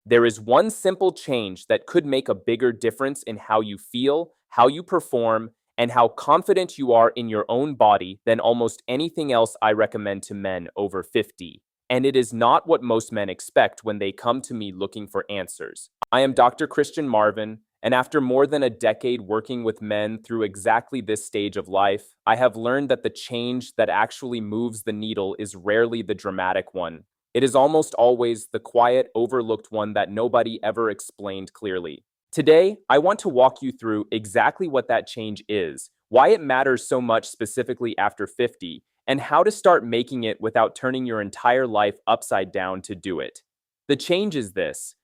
There is one simple change that could make a bigger difference in how you feel, how you perform, and how confident you are in your own body than almost anything else I recommend to men over 50. And it is not what most men expect when they come to me looking for answers. I am Dr. Christian Marvin, and after more than a decade working with men through exactly this stage of life, I have learned that the change that actually moves the needle is rarely the dramatic one. It is almost always the quiet, overlooked one that nobody ever explained clearly. Today, I want to walk you through exactly what that change is, why it matters so much specifically after 50, and how to start making it without turning your entire life upside down to do it. The change is this: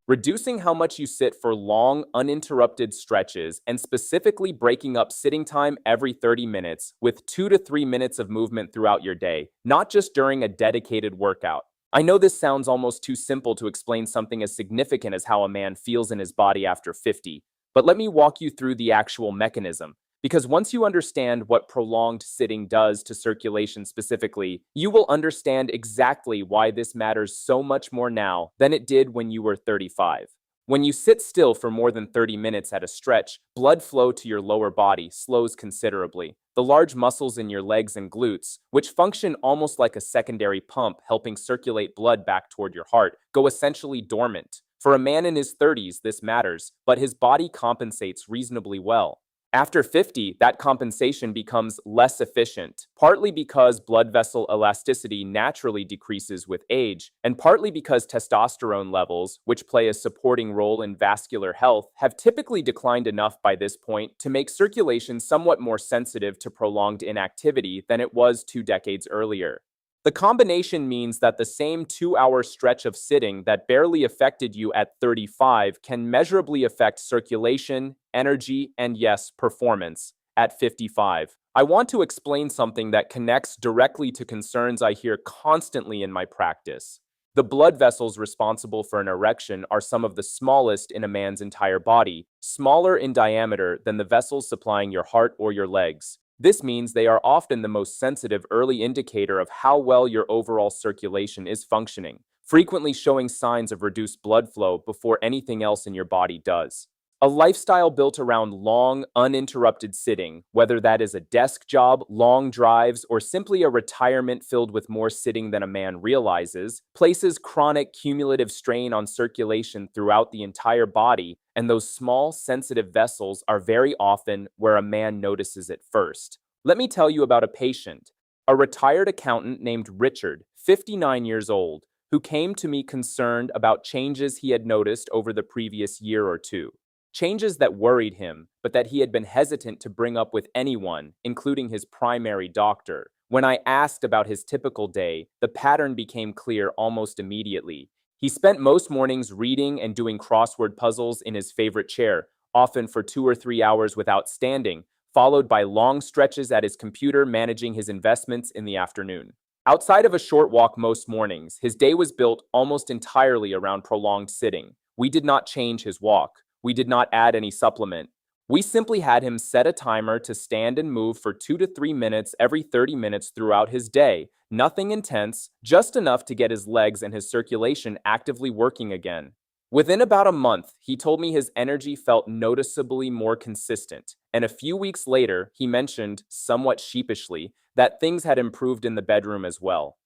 reducing how much you sit for long, uninterrupted stretches, and specifically breaking up sitting time every 30 minutes with 2 to 3 minutes of movement throughout your day, not just during a dedicated workout. I know this sounds almost too simple to explain something as significant as how a man feels in his body after 50, but let me walk you through the actual mechanism. Because once you understand what prolonged sitting does to circulation specifically, you will understand exactly why this matters so much more now than it did when you were 35. When you sit still for more than 30 minutes at a stretch, blood flow to your lower body slows considerably. The large muscles in your legs and glutes, which function almost like a secondary pump helping circulate blood back toward your heart, go essentially dormant. For a man in his 30s, this matters, but his body compensates reasonably well. After 50, that compensation becomes less efficient, partly because blood vessel elasticity naturally decreases with age, and partly because testosterone levels, which play a supporting role in vascular health, have typically declined enough by this point to make circulation somewhat more sensitive to prolonged inactivity than it was 2 decades earlier. The combination means that the same 2-hour stretch of sitting that barely affected you at 35 can measurably affect circulation, energy, and yes, performance at 55. I want to explain something that connects directly to concerns I hear constantly in my practice. The blood vessels responsible for an erection are some of the smallest in a man's entire body, smaller in diameter than the vessels supplying your heart or your legs. This means they are often the most sensitive early indicator of how well your overall circulation is functioning, frequently showing signs of reduced blood flow before anything else in your body does. A lifestyle built around long, uninterrupted sitting, whether that is a desk job, long drives, or simply a retirement filled with more sitting than a man realizes, places chronic cumulative strain on circulation throughout the entire body, and those small, sensitive vessels are very often where a man notices it first. Let me tell you about a patient, a retired accountant named Richard, 59 years old, who came to me concerned about changes he had noticed over the previous year or two. Changes that worried him, but that he had been hesitant to bring up with anyone, including his primary doctor. When I asked about his typical day, the pattern became clear almost immediately. He spent most mornings reading and doing crossword puzzles in his favorite chair, often for 2 or 3 hours without standing, followed by long stretches at his computer managing his investments in the afternoon. Outside of a short walk most mornings, his day was built almost entirely around prolonged sitting. We did not change his walk. We did not add any supplement. We simply had him set a timer to stand and move for 2 to 3 minutes every 30 minutes throughout his day. Nothing intense, just enough to get his legs and his circulation actively working again. Within about a month, he told me his energy felt noticeably more consistent, and a few weeks later, he mentioned, somewhat sheepishly, that things had improved in the bedroom as well.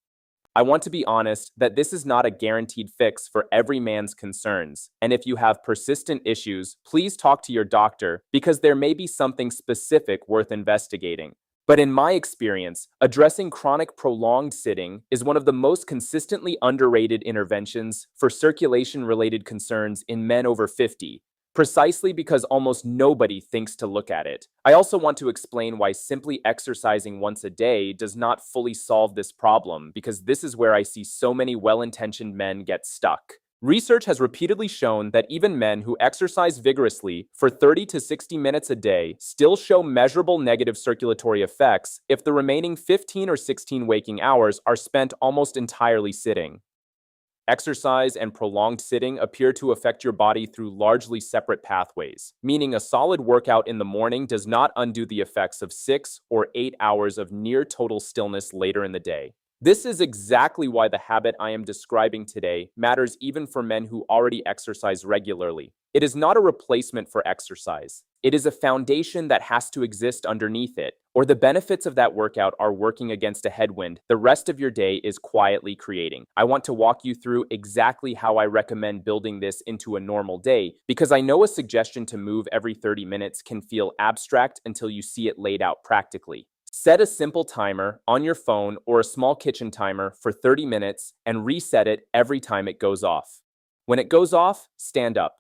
I want to be honest that this is not a guaranteed fix for every man's concerns, and if you have persistent issues, please talk to your doctor because there may be something specific worth investigating. But in my experience, addressing chronic prolonged sitting is one of the most consistently underrated interventions for circulation-related concerns in men over 50, precisely because almost nobody thinks to look at it. I also want to explain why simply exercising once a day does not fully solve this problem, because this is where I see so many well-intentioned men get stuck. Research has repeatedly shown that even men who exercise vigorously for 30 to 60 minutes a day still show measurable negative circulatory effects if the remaining 15 or 16 waking hours are spent almost entirely sitting. Exercise and prolonged sitting appear to affect your body through largely separate pathways, meaning a solid workout in the morning does not undo the effects of 6 or 8 hours of near total stillness later in the day. This is exactly why the habit I am describing today matters even for men who already exercise regularly. It is not a replacement for exercise. It is a foundation that has to exist underneath it, or the benefits of that workout are working against a headwind the rest of your day is quietly creating. I want to walk you through exactly how I recommend building this into a normal day, because I know a suggestion to move every 30 minutes can feel abstract until you see it laid out practically. Set a simple timer on your phone or a small kitchen timer for 30 minutes and reset it every time it goes off. When it goes off, stand up.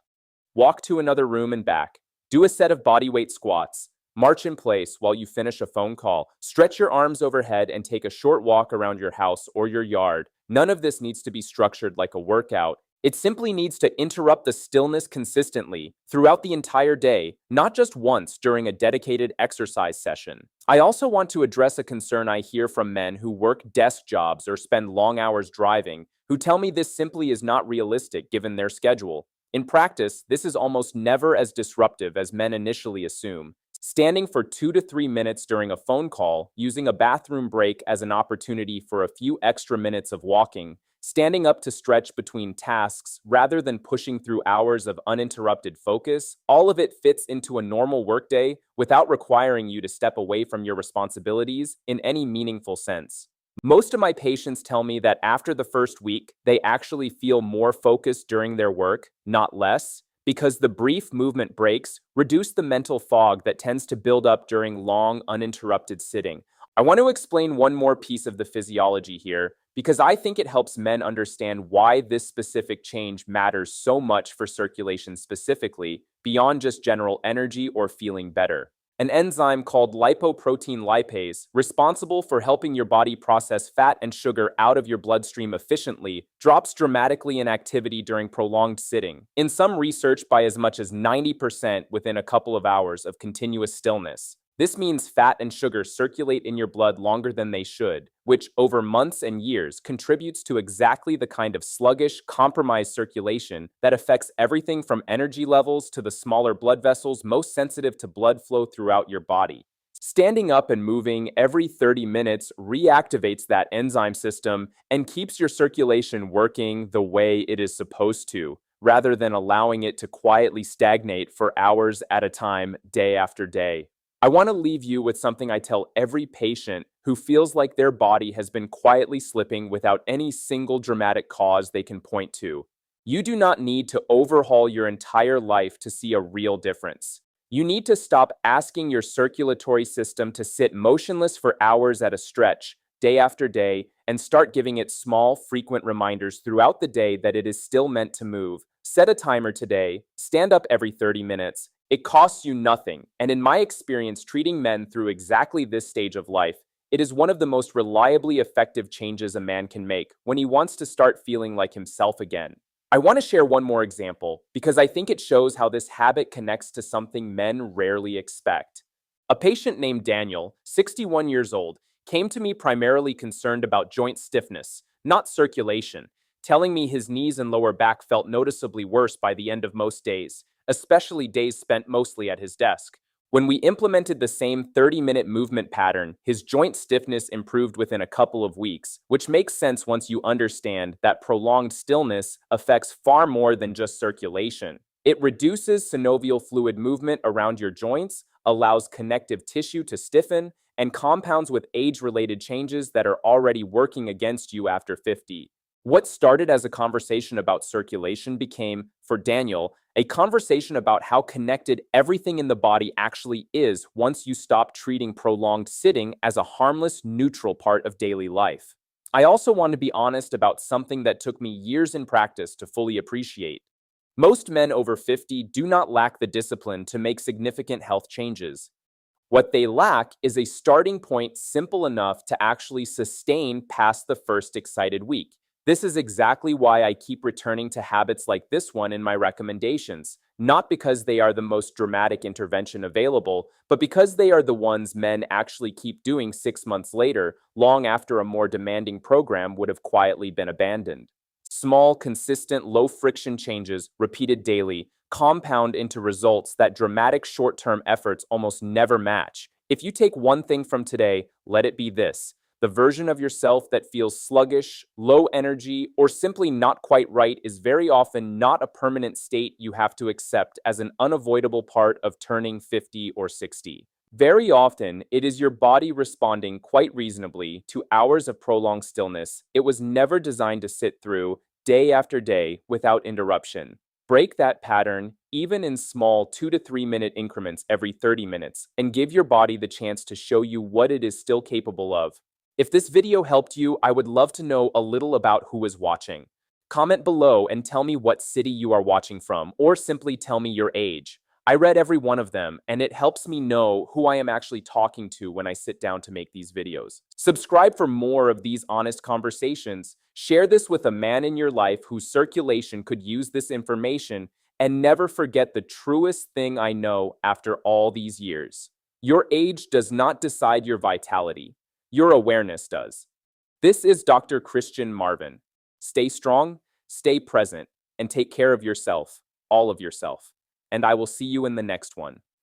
Walk to another room and back. Do a set of bodyweight squats. March in place while you finish a phone call. Stretch your arms overhead and take a short walk around your house or your yard. None of this needs to be structured like a workout. It simply needs to interrupt the stillness consistently throughout the entire day, not just once during a dedicated exercise session. I also want to address a concern I hear from men who work desk jobs or spend long hours driving, who tell me this simply is not realistic given their schedule. In practice, this is almost never as disruptive as men initially assume. Standing for 2 to 3 minutes during a phone call, using a bathroom break as an opportunity for a few extra minutes of walking, standing up to stretch between tasks rather than pushing through hours of uninterrupted focus, all of it fits into a normal workday without requiring you to step away from your responsibilities in any meaningful sense. Most of my patients tell me that after the first week, they actually feel more focused during their work, not less, because the brief movement breaks reduce the mental fog that tends to build up during long, uninterrupted sitting. I want to explain one more piece of the physiology here, because I think it helps men understand why this specific change matters so much for circulation specifically, beyond just general energy or feeling better. An enzyme called lipoprotein lipase, responsible for helping your body process fat and sugar out of your bloodstream efficiently, drops dramatically in activity during prolonged sitting, in some research by as much as 90% within a couple of hours of continuous stillness. This means fat and sugar circulate in your blood longer than they should, which over months and years contributes to exactly the kind of sluggish, compromised circulation that affects everything from energy levels to the smaller blood vessels most sensitive to blood flow throughout your body. Standing up and moving every 30 minutes reactivates that enzyme system and keeps your circulation working the way it is supposed to, rather than allowing it to quietly stagnate for hours at a time, day after day. I want to leave you with something I tell every patient who feels like their body has been quietly slipping without any single dramatic cause they can point to. You do not need to overhaul your entire life to see a real difference. You need to stop asking your circulatory system to sit motionless for hours at a stretch, day after day, and start giving it small, frequent reminders throughout the day that it is still meant to move. Set a timer today, stand up every 30 minutes. It costs you nothing, and in my experience treating men through exactly this stage of life, it is one of the most reliably effective changes a man can make when he wants to start feeling like himself again. I want to share one more example because I think it shows how this habit connects to something men rarely expect. A patient named Daniel, 61 years old, came to me primarily concerned about joint stiffness, not circulation, telling me his knees and lower back felt noticeably worse by the end of most days, especially days spent mostly at his desk. When we implemented the same 30-minute movement pattern, his joint stiffness improved within a couple of weeks, which makes sense once you understand that prolonged stillness affects far more than just circulation. It reduces synovial fluid movement around your joints, allows connective tissue to stiffen, and compounds with age-related changes that are already working against you after 50. What started as a conversation about circulation became, for Daniel, a conversation about how connected everything in the body actually is once you stop treating prolonged sitting as a harmless, neutral part of daily life. I also want to be honest about something that took me years in practice to fully appreciate. Most men over 50 do not lack the discipline to make significant health changes. What they lack is a starting point simple enough to actually sustain past the first excited week. This is exactly why I keep returning to habits like this one in my recommendations, not because they are the most dramatic intervention available, but because they are the ones men actually keep doing 6 months later, long after a more demanding program would have quietly been abandoned. Small, consistent, low-friction changes, repeated daily, compound into results that dramatic short-term efforts almost never match. If you take one thing from today, let it be this. The version of yourself that feels sluggish, low energy, or simply not quite right is very often not a permanent state you have to accept as an unavoidable part of turning 50 or 60. Very often, it is your body responding quite reasonably to hours of prolonged stillness it was never designed to sit through day after day without interruption. Break that pattern, even in small 2 to 3 minute increments every 30 minutes, and give your body the chance to show you what it is still capable of. If this video helped you, I would love to know a little about who is watching. Comment below and tell me what city you are watching from, or simply tell me your age. I read every one of them, and it helps me know who I am actually talking to when I sit down to make these videos. Subscribe for more of these honest conversations. Share this with a man in your life whose circulation could use this information, and never forget the truest thing I know after all these years. Your age does not decide your vitality. Your awareness does. This is Dr. Christian Marvin. Stay strong, stay present, and take care of yourself, all of yourself. And I will see you in the next one.